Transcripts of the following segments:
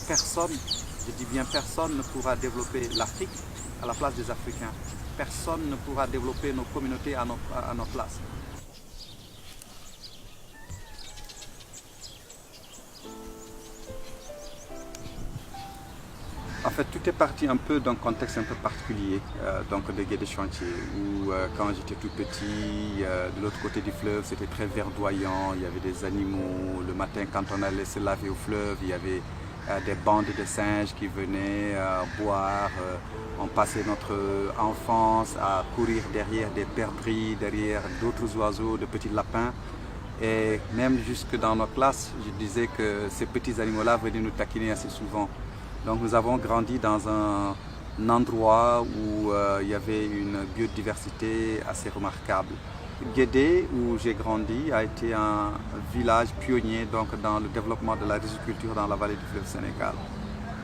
personne, je dis bien personne, ne pourra développer l'Afrique à la place des Africains. Personne ne pourra développer nos communautés à notre place. En fait, tout est parti un peu d'un contexte un peu particulier, donc de Guédé Chantier, où quand j'étais tout petit, de l'autre côté du fleuve, c'était très verdoyant, il y avait des animaux. Le matin, quand on allait se laver au fleuve, il y avait des bandes de singes qui venaient boire. On passait notre enfance à courir derrière des perdrix, derrière d'autres oiseaux, de petits lapins. Et même jusque dans nos classes, je disais que ces petits animaux-là venaient nous taquiner assez souvent. Donc nous avons grandi dans un endroit où il y avait une biodiversité assez remarquable. Guédé, où j'ai grandi, a été un village pionnier donc, dans le développement de la riziculture dans la vallée du fleuve Sénégal.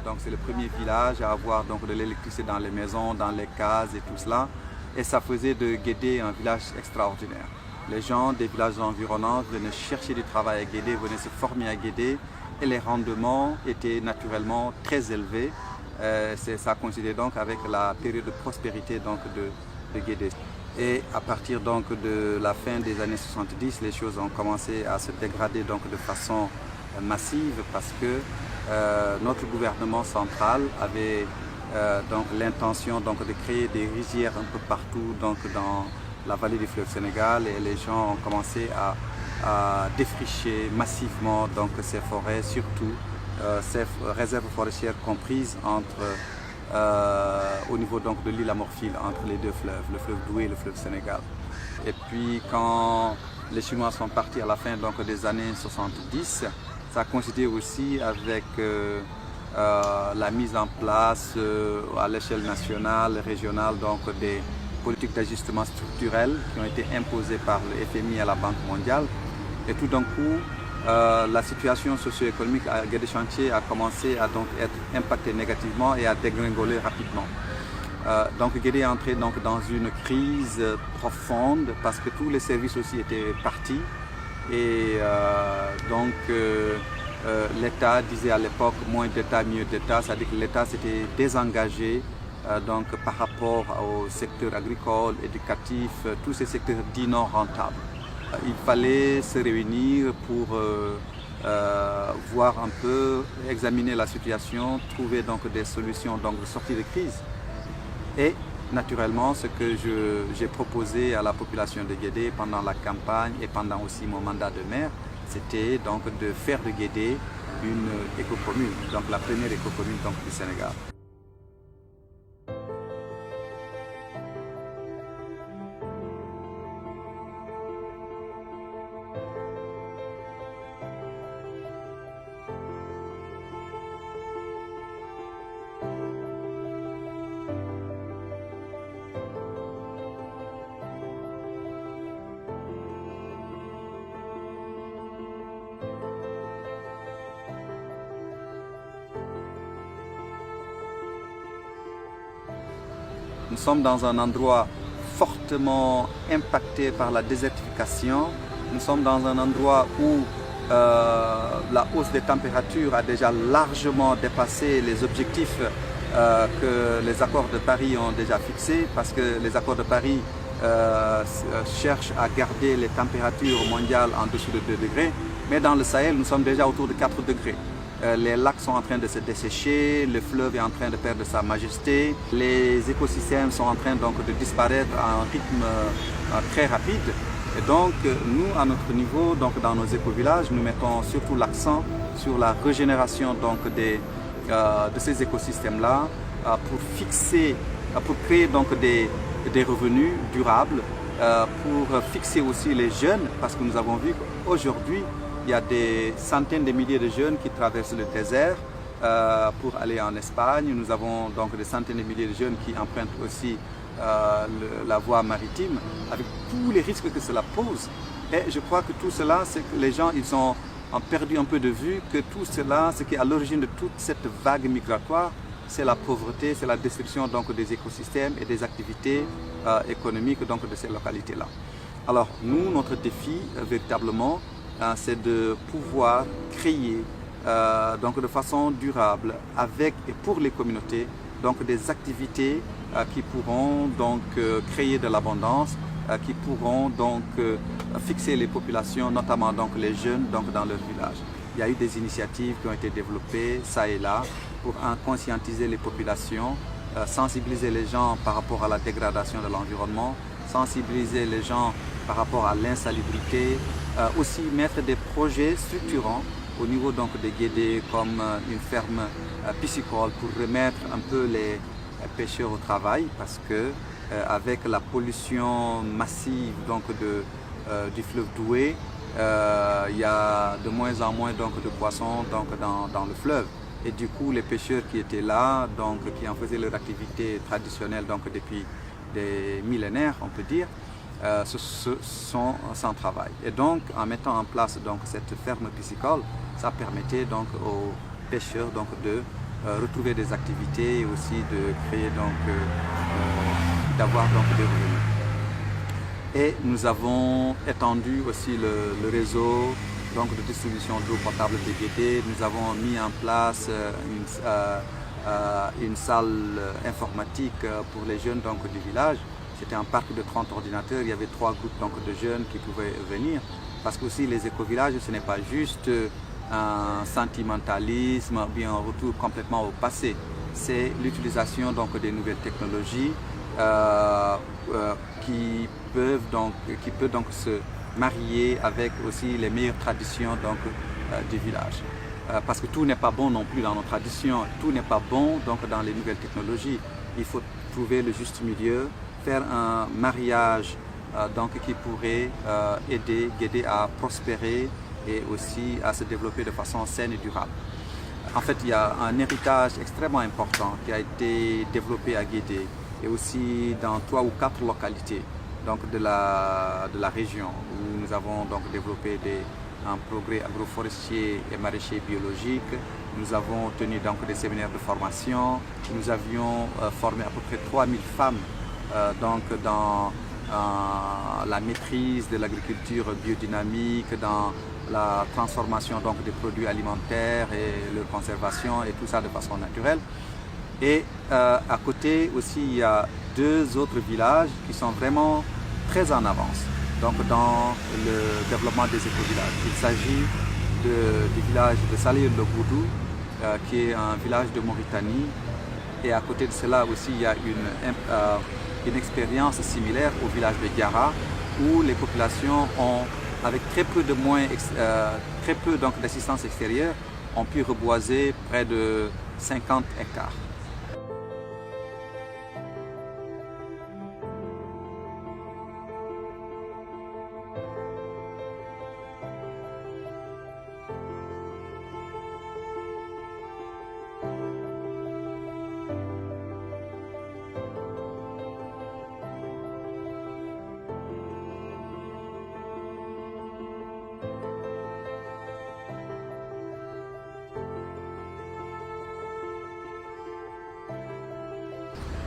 Donc c'est le premier village à avoir donc, de l'électricité dans les maisons, dans les cases et tout cela. Et ça faisait de Guédé un village extraordinaire. Les gens des villages environnants venaient chercher du travail à Guédé, venaient se former à Guédé. Et les rendements étaient naturellement très élevés. Ça coïncidait donc avec la période de prospérité donc, de Guédé. Et à partir donc, de la fin des années 70, les choses ont commencé à se dégrader donc, de façon massive parce que notre gouvernement central avait l'intention de créer des rizières un peu partout donc, dans la vallée du fleuve Sénégal et les gens ont commencé à défricher massivement donc, ces forêts, surtout ces réserves forestières comprises au niveau donc, de l'île Amorphile, entre les deux fleuves, le fleuve Doué et le fleuve Sénégal. Et puis quand les Chinois sont partis à la fin donc, des années 70, ça a coïncidé aussi avec la mise en place à l'échelle nationale, régionale, donc, des politiques d'ajustement structurel qui ont été imposées par le FMI et la Banque mondiale. Et tout d'un coup, la situation socio-économique à Guédé Chantier a commencé à donc être impactée négativement et à dégringoler rapidement. Donc Guédé est entré donc dans une crise profonde parce que tous les services aussi étaient partis. Et donc l'État disait à l'époque moins d'État, mieux d'État, c'est-à-dire que l'État s'était désengagé donc, par rapport au secteur agricole, éducatif, tous ces secteurs dits non rentables. Il fallait se réunir pour voir un peu, examiner la situation, trouver donc, des solutions donc, de sortie de crise. Et naturellement, ce que j'ai proposé à la population de Guédé pendant la campagne et pendant aussi mon mandat de maire, c'était donc de faire de Guédé une éco-commune, donc la première éco-commune du Sénégal. Nous sommes dans un endroit fortement impacté par la désertification. Nous sommes dans un endroit où la hausse des températures a déjà largement dépassé les objectifs que les accords de Paris ont déjà fixés, parce que les accords de Paris cherchent à garder les températures mondiales en dessous de 2 degrés. Mais dans le Sahel, nous sommes déjà autour de 4 degrés. Les lacs sont en train de se dessécher, le fleuve est en train de perdre sa majesté, les écosystèmes sont en train donc de disparaître à un rythme très rapide. Et donc nous, à notre niveau, donc dans nos écovillages, nous mettons surtout l'accent sur la régénération donc, de ces écosystèmes-là pour créer donc, des revenus durables, pour fixer aussi les jeunes, parce que nous avons vu qu'aujourd'hui, il y a des centaines de milliers de jeunes qui traversent le désert pour aller en Espagne. Nous avons donc des centaines de milliers de jeunes qui empruntent aussi la voie maritime, avec tous les risques que cela pose. Et je crois que tout cela, c'est que les gens ont perdu un peu de vue que tout cela, ce qui est à l'origine de toute cette vague migratoire, c'est la pauvreté, c'est la destruction donc, des écosystèmes et des activités économiques donc, de ces localités-là. Alors nous, notre défi véritablement, c'est de pouvoir créer donc de façon durable avec et pour les communautés, donc des activités qui pourront donc créer de l'abondance, qui pourront donc fixer les populations, notamment donc les jeunes donc dans leur village. Il y a eu des initiatives qui ont été développées ça et là pour conscientiser les populations, sensibiliser les gens par rapport à la dégradation de l'environnement, sensibiliser les gens par rapport à l'insalubrité, aussi mettre des projets structurants au niveau donc des Guédé comme une ferme piscicole pour remettre un peu les pêcheurs au travail parce que avec la pollution massive donc du fleuve Doué, il y a de moins en moins donc de poissons donc dans le fleuve. Et du coup, les pêcheurs qui étaient là, donc qui en faisaient leur activité traditionnelle donc depuis des millénaires, on peut dire, sont sans travail. Et donc, en mettant en place donc cette ferme piscicole, ça permettait donc aux pêcheurs donc de retrouver des activités et aussi de créer donc d'avoir donc des revenus. Et nous avons étendu aussi le réseau donc de distribution d'eau potable de Guédé. Nous avons mis en place une salle informatique pour les jeunes donc, du village. C'était un parc de 30 ordinateurs, il y avait 3 groupes donc, de jeunes qui pouvaient venir. Parce que aussi les écovillages, ce n'est pas juste un sentimentalisme, bien un retour complètement au passé. C'est l'utilisation donc, des nouvelles technologies qui peut donc se marier avec aussi les meilleures traditions donc, du village. Parce que tout n'est pas bon non plus dans nos traditions, tout n'est pas bon donc, dans les nouvelles technologies. Il faut trouver le juste milieu, faire un mariage donc, qui pourrait aider Guédé à prospérer et aussi à se développer de façon saine et durable. En fait, il y a un héritage extrêmement important qui a été développé à Guédé et aussi dans 3 ou 4 localités donc de la région où nous avons donc développé un progrès agroforestier et maraîcher biologique. Nous avons tenu donc des séminaires de formation. Nous avions formé à peu près 3000 femmes donc dans la maîtrise de l'agriculture biodynamique, dans la transformation donc des produits alimentaires et leur conservation et tout ça de façon naturelle. Et à côté aussi, il y a 2 autres villages qui sont vraiment très en avance donc dans le développement des éco-villages. Il s'agit du village de Salih-le-Boudou, qui est un village de Mauritanie. Et à côté de cela aussi, il y a une expérience similaire au village de Diara, où les populations ont, avec très peu de moyens, très peu d'assistance extérieure, ont pu reboiser près de 50 hectares.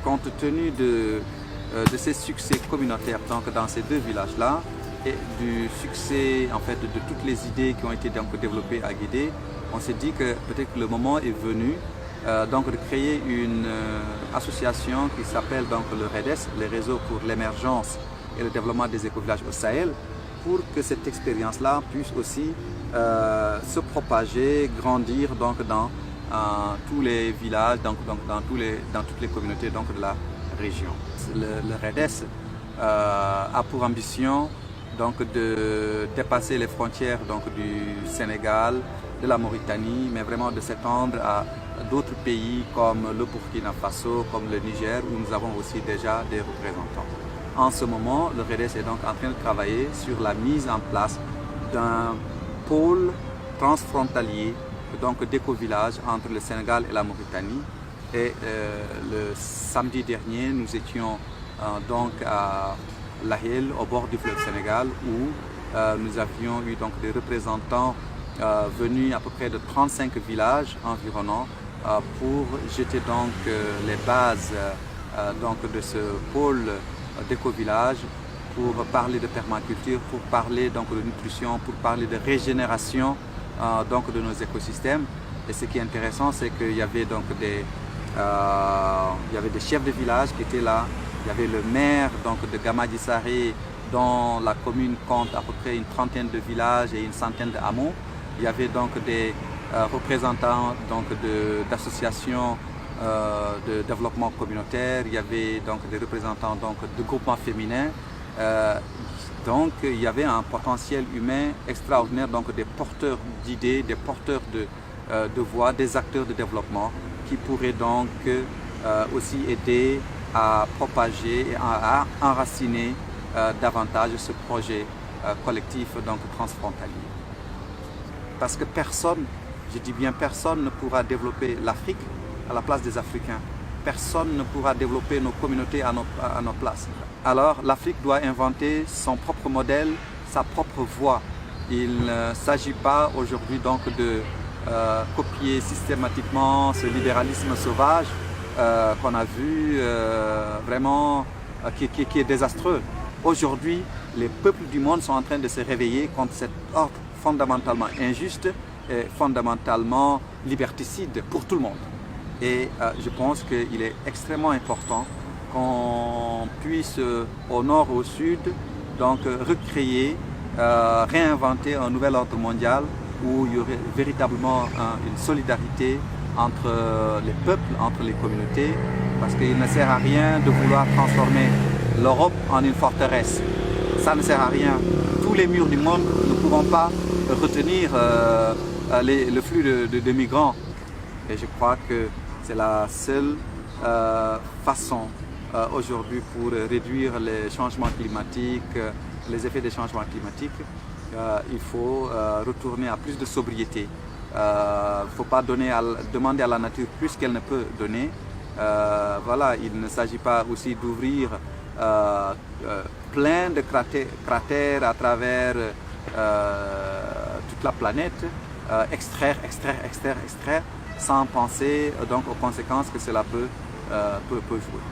Compte tenu de ces succès communautaires donc, dans ces 2 villages-là et du succès en fait, de toutes les idées qui ont été donc, développées à Guédé, on s'est dit que peut-être que le moment est venu donc, de créer une association qui s'appelle donc, le REDES, le Réseau pour l'émergence et le développement des écovillages au Sahel, pour que cette expérience-là puisse aussi se propager, grandir donc, dans tous les villages, donc dans toutes les communautés donc, de la région. Le REDES a pour ambition donc, de dépasser les frontières donc, du Sénégal, de la Mauritanie, mais vraiment de s'étendre à d'autres pays comme le Burkina Faso, comme le Niger, où nous avons aussi déjà des représentants. En ce moment, le REDES est donc en train de travailler sur la mise en place d'un pôle transfrontalier donc d'éco-village entre le Sénégal et la Mauritanie. Et le samedi dernier, nous étions donc à Lahel, au bord du fleuve Sénégal, où nous avions eu donc des représentants venus à peu près de 35 villages environnants pour jeter donc les bases donc de ce pôle d'éco-village, pour parler de permaculture, pour parler donc de nutrition, pour parler de régénération donc de nos écosystèmes. Et ce qui est intéressant, c'est qu'il y avait donc des chefs de village qui étaient là. Il y avait le maire donc, de Gamadji-Saré, dont la commune compte à peu près une trentaine de villages et une centaine de hameaux. Il y avait donc des représentants d'associations de développement communautaire. Il y avait donc des représentants donc, de groupements féminins. Donc il y avait un potentiel humain extraordinaire, donc des porteurs d'idées, des porteurs de voix, des acteurs de développement qui pourraient donc aussi aider à propager et à enraciner davantage ce projet collectif donc transfrontalier. Parce que personne, je dis bien personne, ne pourra développer l'Afrique à la place des Africains. Personne ne pourra développer nos communautés à nos places. Alors l'Afrique doit inventer son propre modèle, sa propre voie. Il ne s'agit pas aujourd'hui donc de copier systématiquement ce libéralisme sauvage qu'on a vu vraiment qui est désastreux. Aujourd'hui, les peuples du monde sont en train de se réveiller contre cet ordre fondamentalement injuste et fondamentalement liberticide pour tout le monde. Et je pense qu'il est extrêmement important qu'on puisse au nord, au sud, donc recréer, réinventer un nouvel ordre mondial où il y aurait véritablement une solidarité entre les peuples, entre les communautés, parce qu'il ne sert à rien de vouloir transformer l'Europe en une forteresse. Ça ne sert à rien. Tous les murs du monde ne pourront pas retenir le flux de migrants. Et je crois que c'est la seule façon aujourd'hui pour réduire les changements climatiques, les effets des changements climatiques. Il faut retourner à plus de sobriété. Il ne faut pas demander à la nature plus qu'elle ne peut donner. Voilà, il ne s'agit pas aussi d'ouvrir plein de cratères à travers toute la planète, extraire, sans penser donc aux conséquences que cela peut jouer.